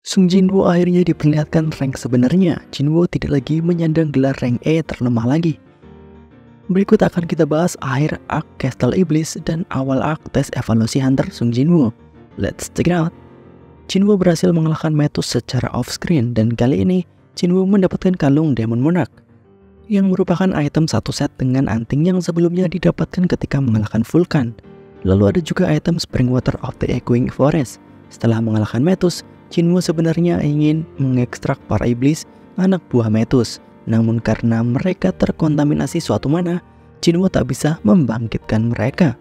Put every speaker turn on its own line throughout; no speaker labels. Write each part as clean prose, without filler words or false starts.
Sung Jinwoo akhirnya diperlihatkan rank sebenarnya. Jinwoo tidak lagi menyandang gelar rank E terlemah lagi. Berikut akan kita bahas akhir arc Castle Iblis dan awal arc tes evaluasi Hunter Sung Jinwoo. Let's check it out. Jinwoo berhasil mengalahkan Metus secara off-screen dan kali ini Jinwoo mendapatkan kalung Demon Monarch yang merupakan item satu set dengan anting yang sebelumnya didapatkan ketika mengalahkan Vulcan. Lalu ada juga item Spring Water of the Echoing Forest. Setelah mengalahkan Metus, Jinwoo sebenarnya ingin mengekstrak para iblis anak buah Metus. Namun karena mereka terkontaminasi suatu mana, Jinwoo tak bisa membangkitkan mereka.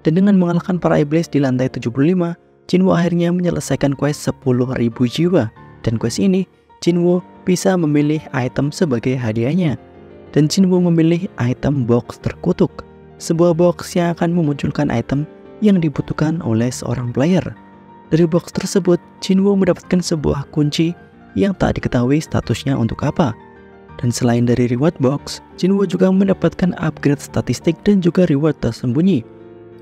Dan dengan mengalahkan para iblis di lantai 75, Jinwoo akhirnya menyelesaikan quest 10.000 jiwa. Dan quest ini, Jinwoo bisa memilih item sebagai hadiahnya. Dan Jinwoo memilih item box terkutuk, sebuah box yang akan memunculkan item yang dibutuhkan oleh seorang player. Dari box tersebut, Jinwoo mendapatkan sebuah kunci yang tak diketahui statusnya untuk apa. Dan selain dari reward box, Jinwoo juga mendapatkan upgrade statistik dan juga reward tersembunyi.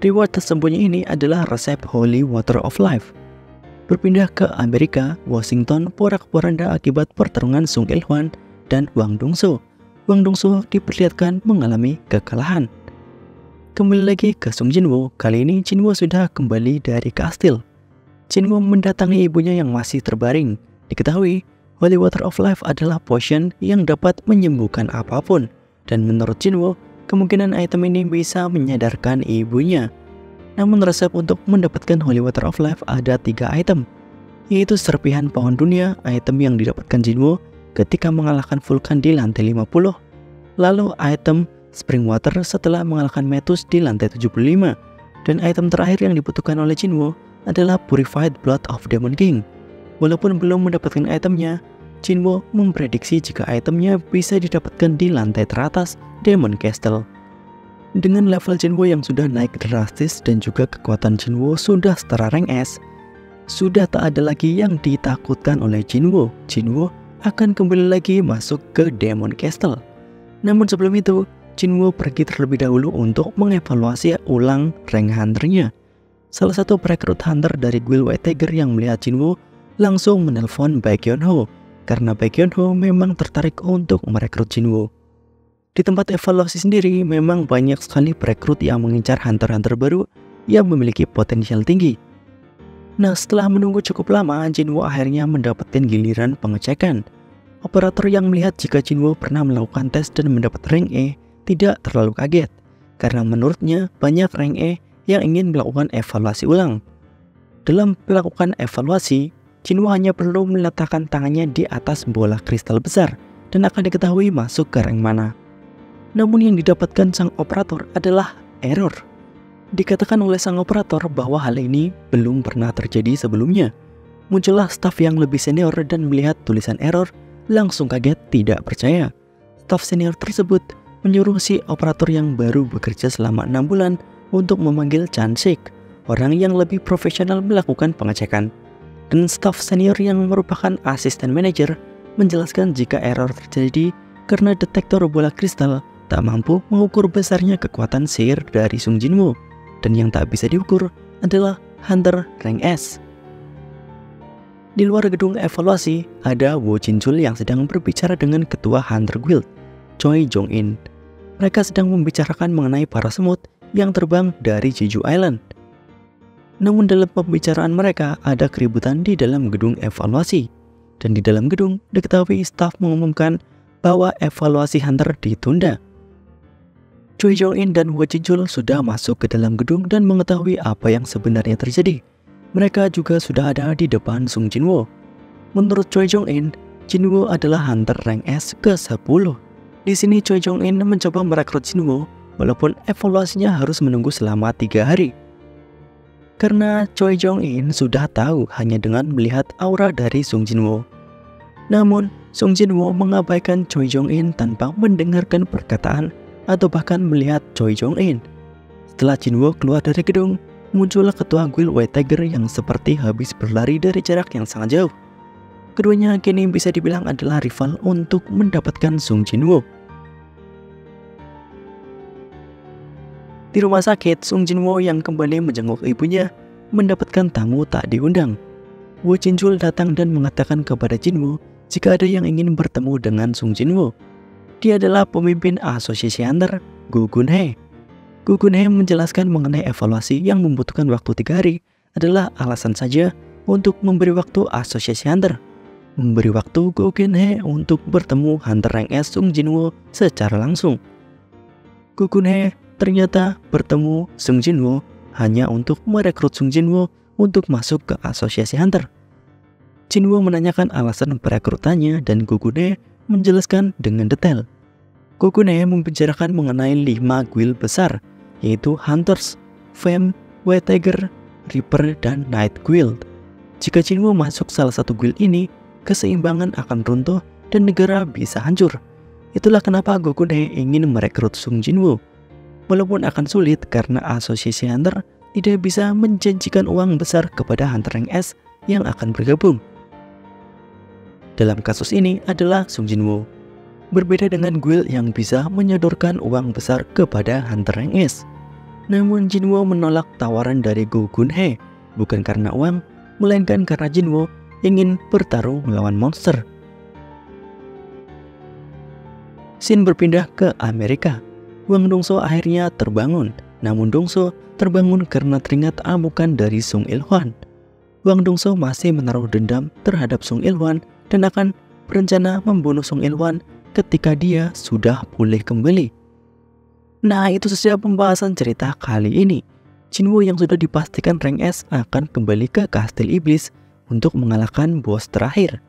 Reward tersembunyi ini adalah resep Holy Water of Life. Berpindah ke Amerika, Washington porak-poranda akibat pertarungan Sung Il-hwan dan Wang Dongso. Wang Dongso diperlihatkan mengalami kekalahan. Kembali lagi ke Sung Jinwoo, kali ini Jinwoo sudah kembali dari kastil. Jinwoo mendatangi ibunya yang masih terbaring. Diketahui, Holy Water of Life adalah potion yang dapat menyembuhkan apapun. Dan menurut Jinwoo, kemungkinan item ini bisa menyadarkan ibunya. Namun resep untuk mendapatkan Holy Water of Life ada 3 item, yaitu serpihan pohon dunia, item yang didapatkan Jinwoo ketika mengalahkan Vulcan di lantai 50. Lalu item Spring Water setelah mengalahkan Metus di lantai 75. Dan item terakhir yang dibutuhkan oleh Jinwoo adalah Purified Blood of Demon King. Walaupun belum mendapatkan itemnya, Jinwoo memprediksi jika itemnya bisa didapatkan di lantai teratas Demon Castle. Dengan level Jinwoo yang sudah naik drastis dan juga kekuatan Jinwoo sudah setara rank S, sudah tak ada lagi yang ditakutkan oleh Jinwoo. Jinwoo akan kembali lagi masuk ke Demon Castle. Namun sebelum itu, Jinwoo pergi terlebih dahulu untuk mengevaluasi ulang rank hunternya. Salah satu perekrut hunter dari guild White Tiger yang melihat Jinwoo langsung menelpon Baekhyunho karena Baekhyunho memang tertarik untuk merekrut Jinwoo. Di tempat evaluasi sendiri memang banyak sekali perekrut yang mengincar hunter-hunter baru yang memiliki potensial tinggi. Nah, setelah menunggu cukup lama, Jinwoo akhirnya mendapatkan giliran pengecekan. Operator yang melihat jika Jinwoo pernah melakukan tes dan mendapat rank E tidak terlalu kaget, karena menurutnya banyak rank E yang ingin melakukan evaluasi ulang. Dalam melakukan evaluasi, Jinwoo hanya perlu meletakkan tangannya di atas bola kristal besar dan akan diketahui masuk ke rank mana. Namun yang didapatkan sang operator adalah error. Dikatakan oleh sang operator bahwa hal ini belum pernah terjadi sebelumnya. Muncullah staf yang lebih senior dan melihat tulisan error langsung kaget tidak percaya. Staf senior tersebut menyuruh si operator yang baru bekerja selama 6 bulan untuk memanggil Chan-sik, orang yang lebih profesional melakukan pengecekan. Dan staf senior yang merupakan asisten manajer menjelaskan jika error terjadi karena detektor bola kristal tak mampu mengukur besarnya kekuatan sihir dari Sung Jinwoo, dan yang tak bisa diukur adalah hunter rank S. Di luar gedung evaluasi, ada Wo Jinchul yang sedang berbicara dengan ketua Hunter Guild, Choi Jong-in. Mereka sedang membicarakan mengenai para semut yang terbang dari Jeju Island. Namun dalam pembicaraan mereka ada keributan di dalam gedung evaluasi. Dan di dalam gedung diketahui staf mengumumkan bahwa evaluasi hunter ditunda. Choi Jong-in dan Wo Jinchul sudah masuk ke dalam gedung dan mengetahui apa yang sebenarnya terjadi. Mereka juga sudah ada di depan Sung Jinwoo. Menurut Choi Jong-in, Jinwoo adalah hunter rank S ke-10. Di sini Choi Jong-in mencoba merekrut Jinwoo walaupun evaluasinya harus menunggu selama 3 hari. Karena Choi Jong-in sudah tahu hanya dengan melihat aura dari Sung Jinwoo. Namun, Sung Jinwoo mengabaikan Choi Jong-in tanpa mendengarkan perkataan atau bahkan melihat Choi Jong-in. Setelah Jinwoo keluar dari gedung, muncullah ketua guild White Tiger yang seperti habis berlari dari jarak yang sangat jauh. Keduanya kini bisa dibilang adalah rival untuk mendapatkan Sung Jinwoo. Di rumah sakit, Sung Jinwoo yang kembali menjenguk ibunya mendapatkan tamu tak diundang. Wu Jinchul datang dan mengatakan kepada Jinwoo jika ada yang ingin bertemu dengan Sung Jinwoo. Dia adalah pemimpin asosiasi hunter Gu Gunhye. Gu Gunhye menjelaskan mengenai evaluasi yang membutuhkan waktu 3 hari adalah alasan saja untuk memberi waktu asosiasi hunter. Memberi waktu Gu Gunhye untuk bertemu hunter rank S Sung Jinwoo secara langsung. Gu Gunhye ternyata bertemu Sung Jinwoo hanya untuk merekrut Sung Jinwoo untuk masuk ke asosiasi hunter. Jinwoo menanyakan alasan perekrutannya dan Gu Gunhye menjelaskan dengan detail. Gu Gunhye membicarakan mengenai 5 guild besar, yaitu Hunters, Fame, White Tiger, Reaper, dan Night Guild. Jika Jinwoo masuk salah satu guild ini, keseimbangan akan runtuh dan negara bisa hancur. Itulah kenapa Gu Gunhye ingin merekrut Sung Jinwoo. Walaupun akan sulit karena asosiasi hunter tidak bisa menjanjikan uang besar kepada hunter rank S yang akan bergabung. Dalam kasus ini adalah Sung Jinwoo. Berbeda dengan guild yang bisa menyodorkan uang besar kepada hunter rank S. Namun Jinwoo menolak tawaran dari Gu Gunhye, bukan karena uang, melainkan karena Jinwoo ingin bertarung melawan monster. Scene berpindah ke Amerika. Wang Dongso akhirnya terbangun, namun Dongso terbangun karena teringat amukan dari Sung Il-hwan. Wang Dongso masih menaruh dendam terhadap Sung Il-hwan dan akan berencana membunuh Sung Il-hwan ketika dia sudah pulih kembali. Nah, itu saja pembahasan cerita kali ini. Jinwoo yang sudah dipastikan rank S akan kembali ke Kastil Iblis untuk mengalahkan bos terakhir.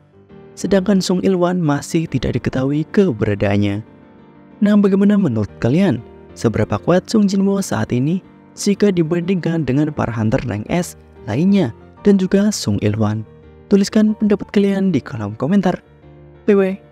Sedangkan Sung Il-hwan masih tidak diketahui keberadaannya. Nah, bagaimana menurut kalian? Seberapa kuat Sung Jinwoo saat ini jika dibandingkan dengan para hunter rank S lainnya dan juga Sung Il-hwan? Tuliskan pendapat kalian di kolom komentar. Bye-bye.